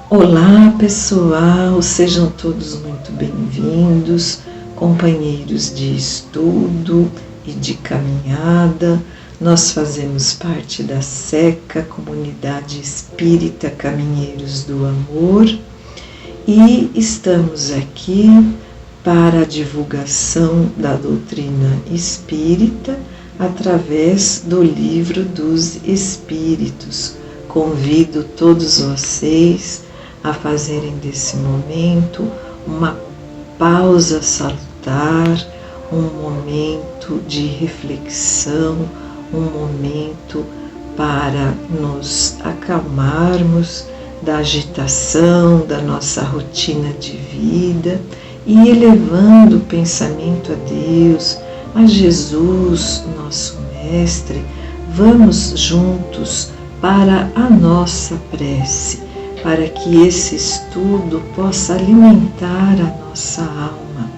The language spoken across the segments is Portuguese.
Olá pessoal, sejam todos muito bem-vindos, companheiros de estudo e de caminhada. Nós fazemos parte da SECA, Comunidade Espírita Caminheiros do Amor, e estamos aqui para a divulgação da doutrina espírita através do Livro dos Espíritos. Convido todos vocês a fazerem desse momento uma pausa salutar, um momento de reflexão, um momento para nos acalmarmos da agitação da nossa rotina de vida e elevando o pensamento a Deus, a Jesus, nosso Mestre. Vamos juntos para a nossa prece, para que esse estudo possa alimentar a nossa alma,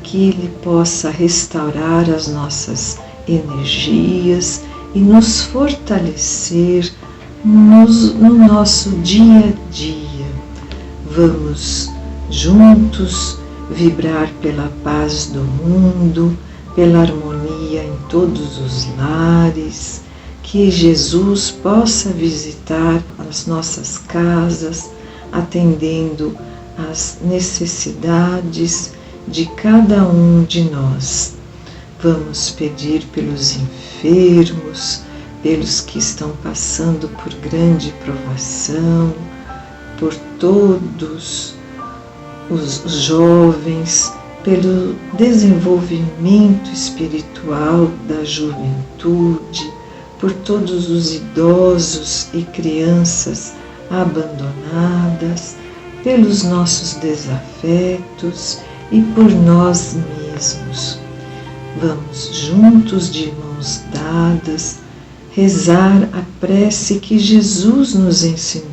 que ele possa restaurar as nossas energias e nos fortalecer no nosso dia a dia. Vamos juntos vibrar pela paz do mundo, pela harmonia em todos os lares, que Jesus possa visitar as nossas casas, atendendo às necessidades de cada um de nós. Vamos pedir pelos enfermos, pelos que estão passando por grande provação, por todos os jovens, pelo desenvolvimento espiritual da juventude, por todos os idosos e crianças abandonadas, pelos nossos desafetos e por nós mesmos. Vamos juntos de mãos dadas rezar a prece que Jesus nos ensinou.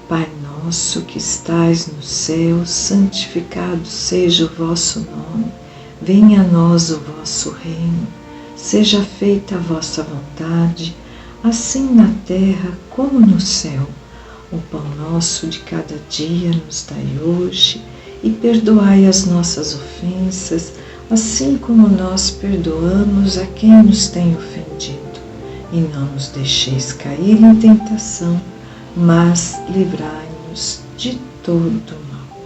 Pai nosso que estais no céu, santificado seja o vosso nome. Venha a nós o vosso reino. Seja feita a vossa vontade, assim na terra como no céu. O pão nosso de cada dia nos dai hoje, e perdoai as nossas ofensas, assim como nós perdoamos a quem nos tem ofendido. E não nos deixeis cair em tentação, mas livrai-nos de todo mal.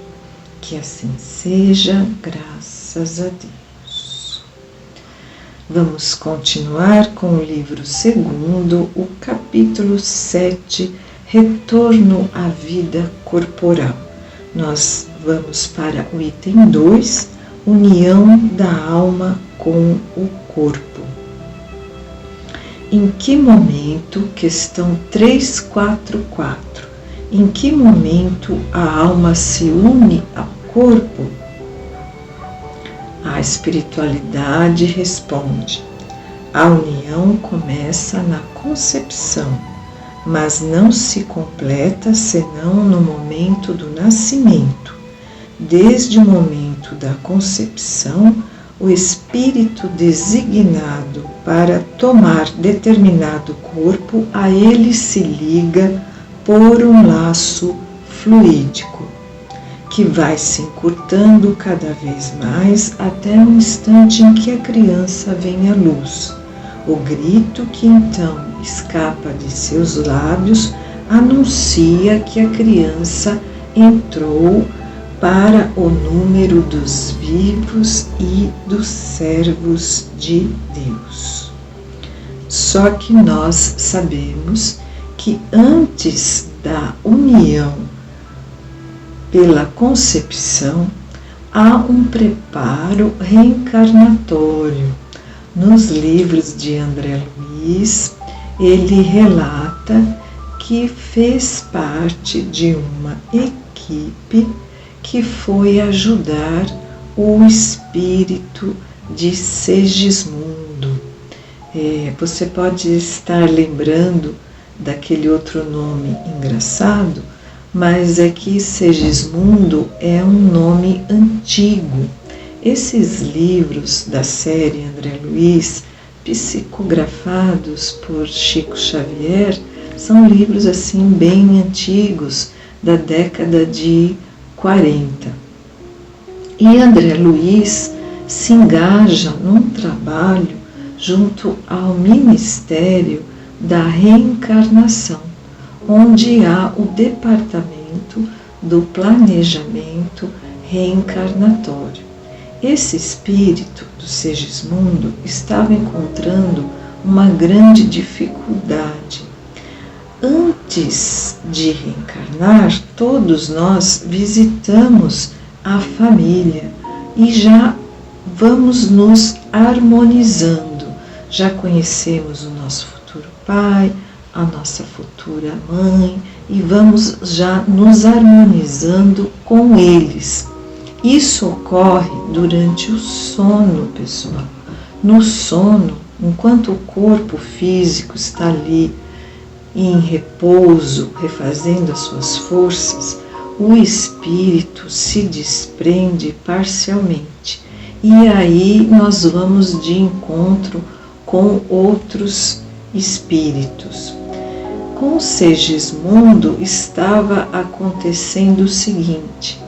Que assim seja, graças a Deus. Vamos continuar com o livro 2º, o capítulo 7, Retorno à Vida Corporal. Nós vamos para o item 2, União da Alma com o Corpo. Em que momento, questão 344, em que momento a alma se une ao corpo? A espiritualidade responde: a união começa na concepção, mas não se completa senão no momento do nascimento. Desde o momento da concepção, o espírito designado para tomar determinado corpo a ele se liga por um laço fluídico, que vai se encurtando cada vez mais até o instante em que a criança vem à luz. O grito que então escapa de seus lábios anuncia que a criança entrou para o número dos vivos e dos servos de Deus. Só que nós sabemos que antes da união pela concepção, há um preparo reencarnatório. Nos livros de André Luiz, ele relata que fez parte de uma equipe que foi ajudar o espírito de Segismundo. Você pode estar lembrando daquele outro nome engraçado, mas é que Segismundo é um nome antigo. Esses livros da série André Luiz, psicografados por Chico Xavier, são livros assim bem antigos, da década de 40. E André Luiz se engaja num trabalho junto ao Ministério da Reencarnação, onde há o Departamento do Planejamento Reencarnatório. Esse espírito do Segismundo estava encontrando uma grande dificuldade. Antes de reencarnar, todos nós visitamos a família e já vamos nos harmonizando. Já conhecemos o nosso futuro pai, a nossa futura mãe e vamos já nos harmonizando com eles. Isso ocorre durante o sono, pessoal. No sono, enquanto o corpo físico está ali em repouso, refazendo as suas forças, o espírito se desprende parcialmente. E aí nós vamos de encontro com outros espíritos. Com Segismundo estava acontecendo o seguinte: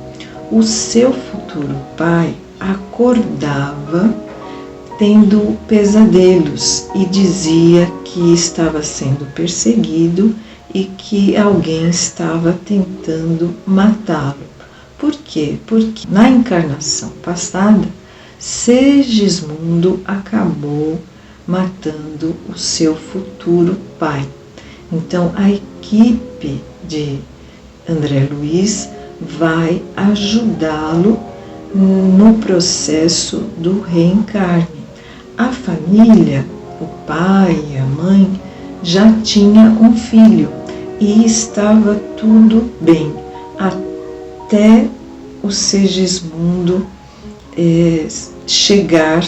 o seu futuro pai acordava tendo pesadelos e dizia que estava sendo perseguido e que alguém estava tentando matá-lo. Por quê? Porque na encarnação passada, Segismundo acabou matando o seu futuro pai. Então, a equipe de André Luiz vai ajudá-lo no processo do reencarne. A família, o pai e a mãe, já tinha um filho e estava tudo bem, até o Segismundo chegar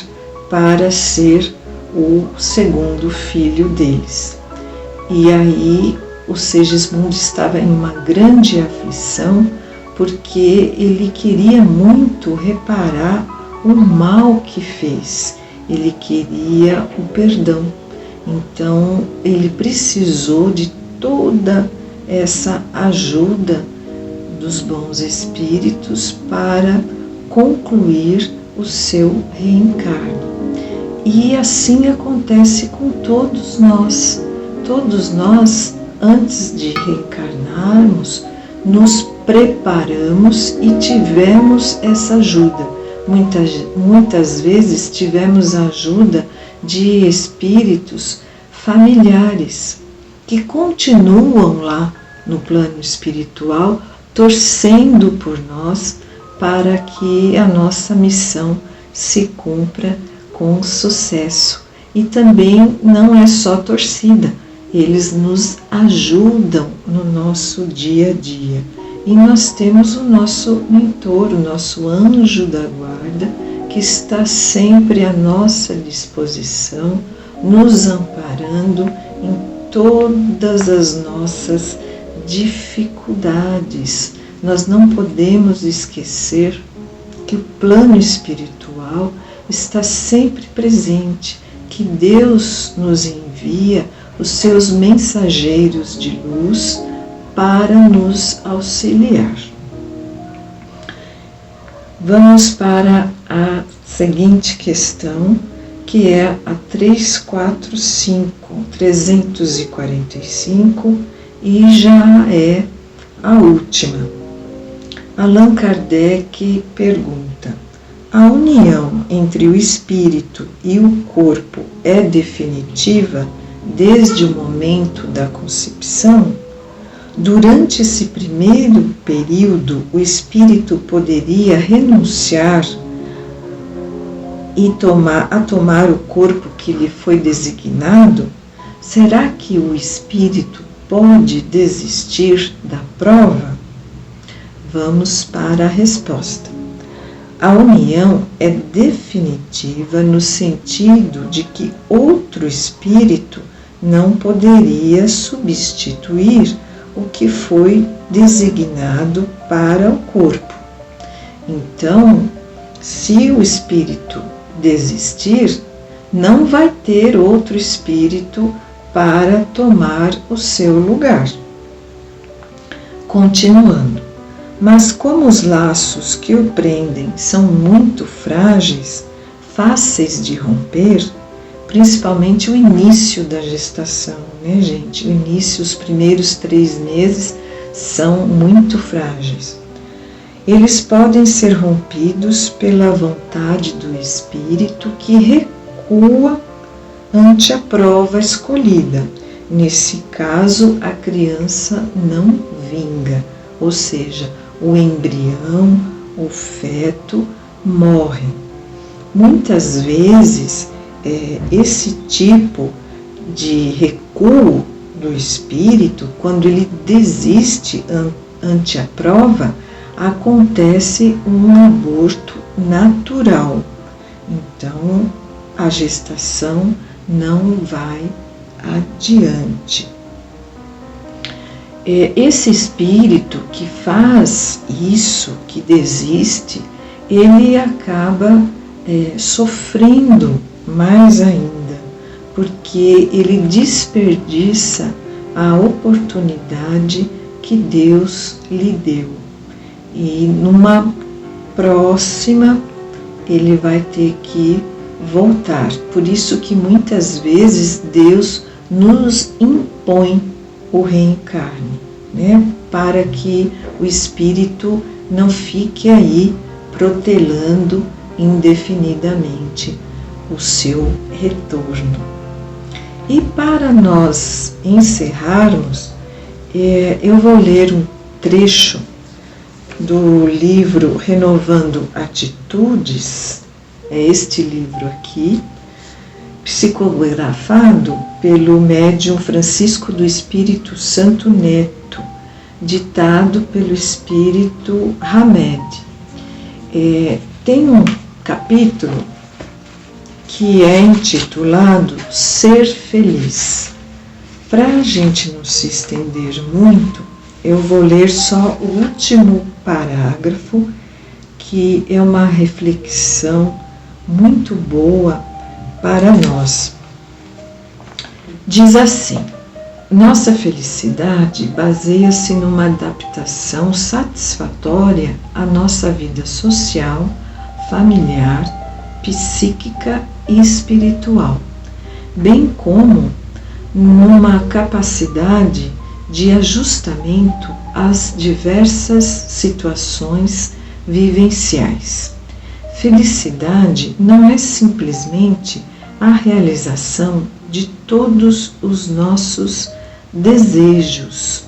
para ser o segundo filho deles. E aí o Segismundo estava em uma grande aflição, porque ele queria muito reparar o mal que fez, ele queria o perdão. Então ele precisou de toda essa ajuda dos bons espíritos para concluir o seu reencarne. E assim acontece com todos nós. Todos nós, antes de reencarnarmos, nos preparamos e tivemos essa ajuda. Muitas vezes tivemos a ajuda de espíritos familiares que continuam lá no plano espiritual, torcendo por nós para que a nossa missão se cumpra com sucesso. E também não é só torcida, eles nos ajudam no nosso dia a dia. E nós temos o nosso mentor, o nosso anjo da guarda, que está sempre à nossa disposição, nos amparando em todas as nossas dificuldades. Nós não podemos esquecer que o plano espiritual está sempre presente, que Deus nos envia os seus mensageiros de luz para nos auxiliar. Vamos para a seguinte questão, que é a 345 e já é a última. Allan Kardec pergunta: a união entre o espírito e o corpo é definitiva desde o momento da concepção? Durante esse primeiro período, o espírito poderia renunciar e tomar o corpo que lhe foi designado? Será que o espírito pode desistir da prova? Vamos para a resposta. A união é definitiva no sentido de que outro espírito não poderia substituir o que foi designado para o corpo. Então, se o espírito desistir, não vai ter outro espírito para tomar o seu lugar. Continuando, mas como os laços que o prendem são muito frágeis, fáceis de romper, principalmente o início da gestação, né, gente? O início, os primeiros 3 meses são muito frágeis. Eles podem ser rompidos pela vontade do espírito que recua ante a prova escolhida. Nesse caso, a criança não vinga, ou seja, o embrião, o feto morre. Muitas vezes, esse tipo de recuo do espírito, quando ele desiste ante a prova, acontece um aborto natural. Então, a gestação não vai adiante. Esse espírito que faz isso, que desiste, ele acaba sofrendo mais ainda, porque ele desperdiça a oportunidade que Deus lhe deu. E numa próxima ele vai ter que voltar. Por isso que muitas vezes Deus nos impõe o reencarne, né? Para que o espírito não fique aí protelando indefinidamente o seu retorno. E para nós encerrarmos, eu vou ler um trecho do livro Renovando Atitudes, é este livro aqui, psicografado pelo médium Francisco do Espírito Santo Neto, ditado pelo Espírito Hamed. Tem um capítulo que é intitulado Ser Feliz. Para a gente não se estender muito, eu vou ler só o último parágrafo, que é uma reflexão muito boa para nós. Diz assim: nossa felicidade baseia-se numa adaptação satisfatória à nossa vida social, familiar, psíquica e espiritual, bem como numa capacidade de ajustamento às diversas situações vivenciais. Felicidade não é simplesmente a realização de todos os nossos desejos.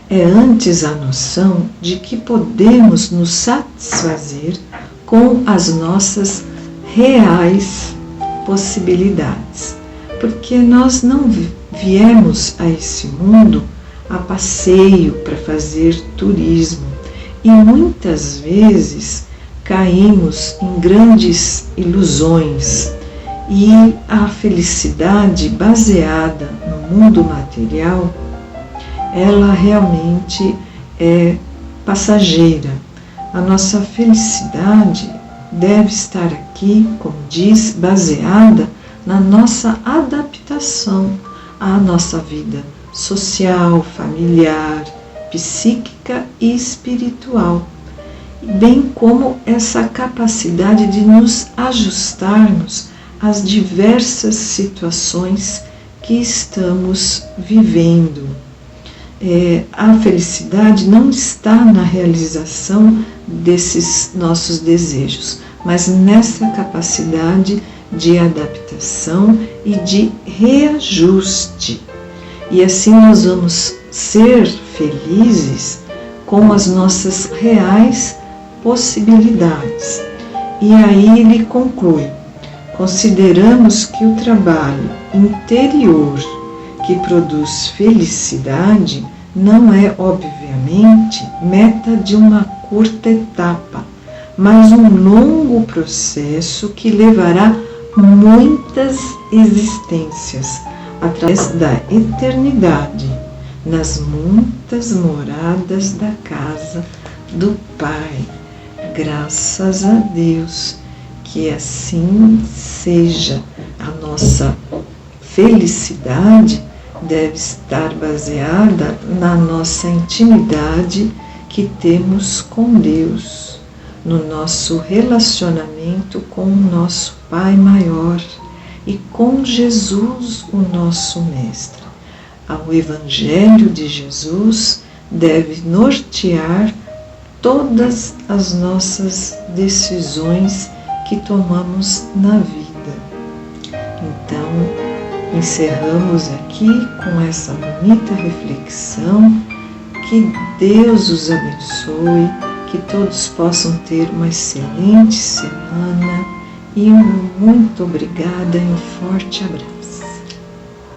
É antes a noção de que podemos nos satisfazer com as nossas reais possibilidades, porque nós não viemos a esse mundo a passeio para fazer turismo e muitas vezes caímos em grandes ilusões, e a felicidade baseada no mundo material, ela realmente é passageira. A nossa felicidade deve estar aqui, como diz, baseada na nossa adaptação à nossa vida social, familiar, psíquica e espiritual, bem como essa capacidade de nos ajustarmos às diversas situações que estamos vivendo. A felicidade não está na realização desses nossos desejos, mas nessa capacidade de adaptação e de reajuste. E assim nós vamos ser felizes com as nossas reais possibilidades. E aí ele conclui: consideramos que o trabalho interior que produz felicidade não é, obviamente, meta de uma curta etapa, mas um longo processo que levará muitas existências através da eternidade, nas muitas moradas da casa do Pai. Graças a Deus, que assim seja. A nossa felicidade deve estar baseada na nossa intimidade que temos com Deus, no nosso relacionamento com o nosso Pai maior e com Jesus, o nosso Mestre. O Evangelho de Jesus deve nortear todas as nossas decisões que tomamos na vida. Então, encerramos aqui com essa bonita reflexão. Que Deus os abençoe, que todos possam ter uma excelente semana e muito obrigada e um forte abraço.